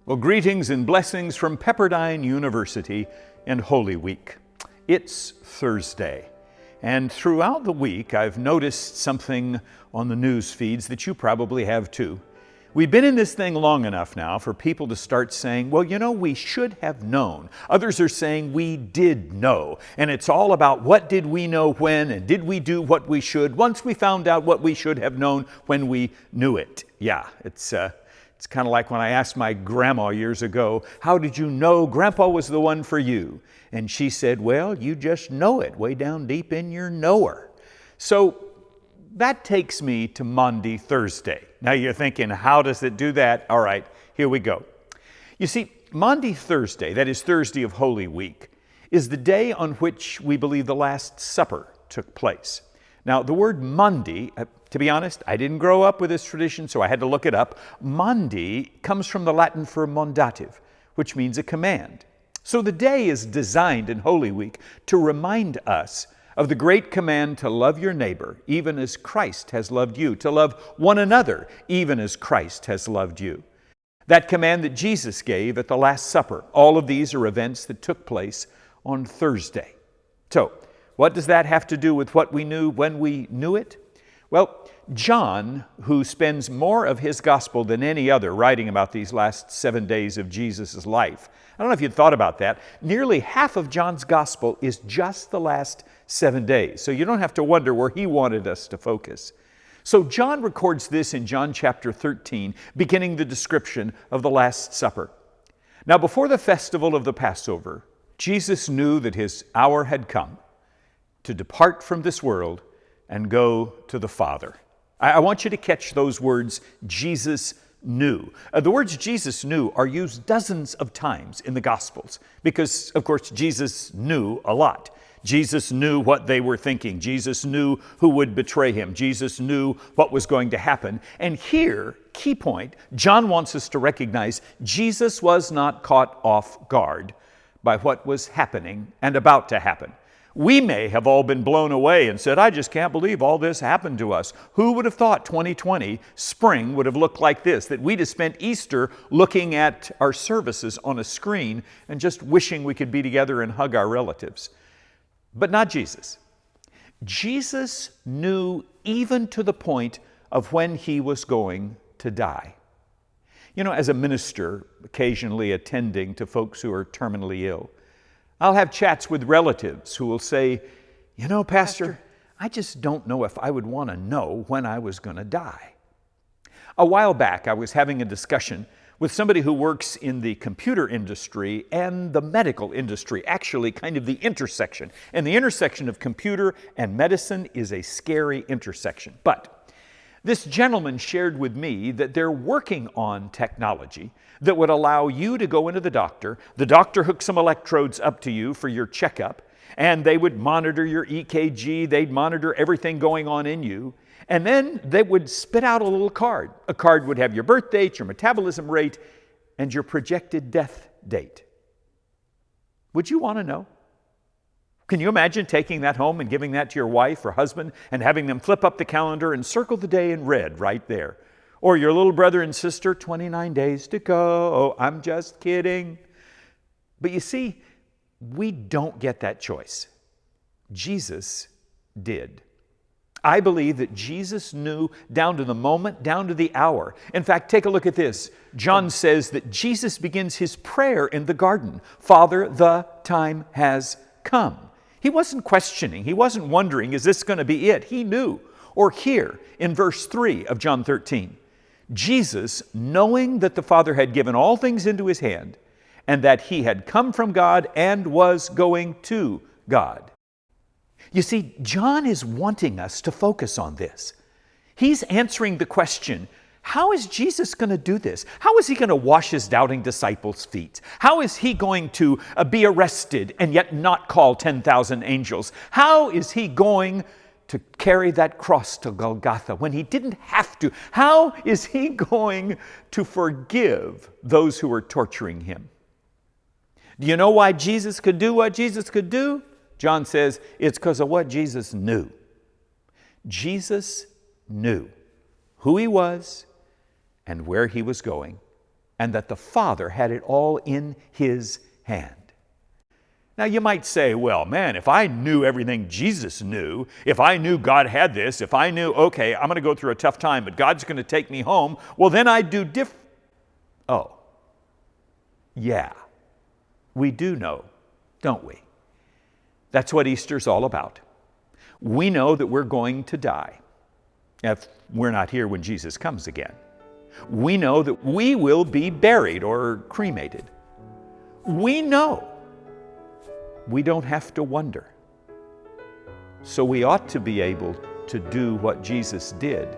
Well, greetings and blessings from Pepperdine University and Holy Week. It's Thursday, and throughout the week I've noticed something on the news feeds that you probably have too. We've been in this thing long enough now for people to start saying, well, we should have known. Others are saying we did know, and it's all about what did we know when, and did we do what we should once we found out what we should have known when we knew it. Yeah, it's kind of like when I asked my grandma years ago, how did you know Grandpa was the one for you? And she said, well, you just know it way down deep in your knower. So that takes me to Maundy Thursday. Now you're thinking, how does it do that? All right, here we go. You see, Maundy Thursday, that is Thursday of Holy Week, is the day on which we believe the Last Supper took place. Now, the word Maundy, to be honest, I didn't grow up with this tradition, so I had to look it up. Maundy comes from the Latin for mandative, which means a command. So the day is designed in Holy Week to remind us of the great command to love your neighbor, even as Christ has loved you, to love one another, even as Christ has loved you. That command that Jesus gave at the Last Supper. All of these are events that took place on Thursday. So, what does that have to do with what we knew when we knew it? Well, John, who spends more of his gospel than any other writing about these last 7 days of Jesus' life. I don't know if you'd thought about that. Nearly half of John's gospel is just the last 7 days. So you don't have to wonder where he wanted us to focus. So John records this in John chapter 13, beginning the description of the Last Supper. Now, before the festival of the Passover, Jesus knew that his hour had come to depart from this world and go to the Father. I want you to catch those words, Jesus knew. The words Jesus knew are used dozens of times in the Gospels because, of course, Jesus knew a lot. Jesus knew what they were thinking. Jesus knew who would betray him. Jesus knew what was going to happen. And here, key point, John wants us to recognize Jesus was not caught off guard by what was happening and about to happen. We may have all been blown away and said, I just can't believe all this happened to us. Who would have thought 2020 spring would have looked like this, that we'd have spent Easter looking at our services on a screen and just wishing we could be together and hug our relatives. But not Jesus. Jesus knew even to the point of when he was going to die. As a minister, occasionally attending to folks who are terminally ill, I'll have chats with relatives who will say, Pastor, I just don't know if I would want to know when I was going to die. A while back, I was having a discussion with somebody who works in the computer industry and the medical industry, actually kind of the intersection. And the intersection of computer and medicine is a scary intersection. But this gentleman shared with me that they're working on technology that would allow you to go into the doctor hooks some electrodes up to you for your checkup, and they would monitor your EKG, they'd monitor everything going on in you, and then they would spit out a little card. A card would have your birth date, your metabolism rate, and your projected death date. Would you want to know? Can you imagine taking that home and giving that to your wife or husband and having them flip up the calendar and circle the day in red right there? Or your little brother and sister, 29 days to go. Oh, I'm just kidding. But you see, we don't get that choice. Jesus did. I believe that Jesus knew down to the moment, down to the hour. In fact, take a look at this. John says that Jesus begins his prayer in the garden. Father, the time has come. He wasn't questioning. He wasn't wondering, is this going to be it? He knew. Or here in verse 3 of John 13, Jesus, knowing that the Father had given all things into his hand and that he had come from God and was going to God. You see, John is wanting us to focus on this. He's answering the question, how is Jesus going to do this? How is he going to wash his doubting disciples' feet? How is he going to be arrested and yet not call 10,000 angels? How is he going to carry that cross to Golgotha when he didn't have to? How is he going to forgive those who are torturing him? Do you know why Jesus could do what Jesus could do? John says it's because of what Jesus knew. Jesus knew who he was and where he was going. and that the Father had it all in His hand. Now you might say, well, man, if I knew everything Jesus knew, if I knew God had this, if I knew, okay, I'm going to go through a tough time, but God's going to take me home, well, then I'd do Oh, yeah, we do know, don't we? That's what Easter's all about. We know that we're going to die if we're not here when Jesus comes again. We know that we will be buried or cremated. We know. We don't have to wonder. So we ought to be able to do what Jesus did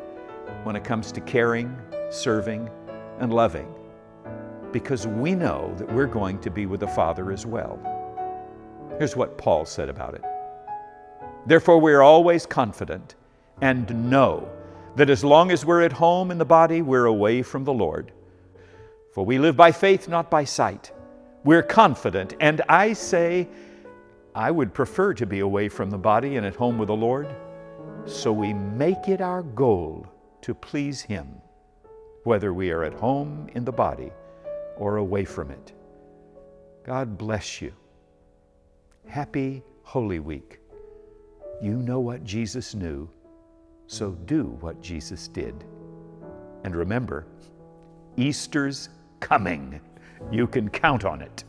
when it comes to caring, serving, and loving, because we know that we're going to be with the Father as well. Here's what Paul said about it. Therefore, we are always confident and know that as long as we're at home in the body, we're away from the Lord. For we live by faith, not by sight. We're confident, and I say, I would prefer to be away from the body and at home with the Lord. So we make it our goal to please Him, whether we are at home in the body or away from it. God bless you. Happy Holy Week. You know what Jesus knew, so do what Jesus did. And remember, Easter's coming. You can count on it.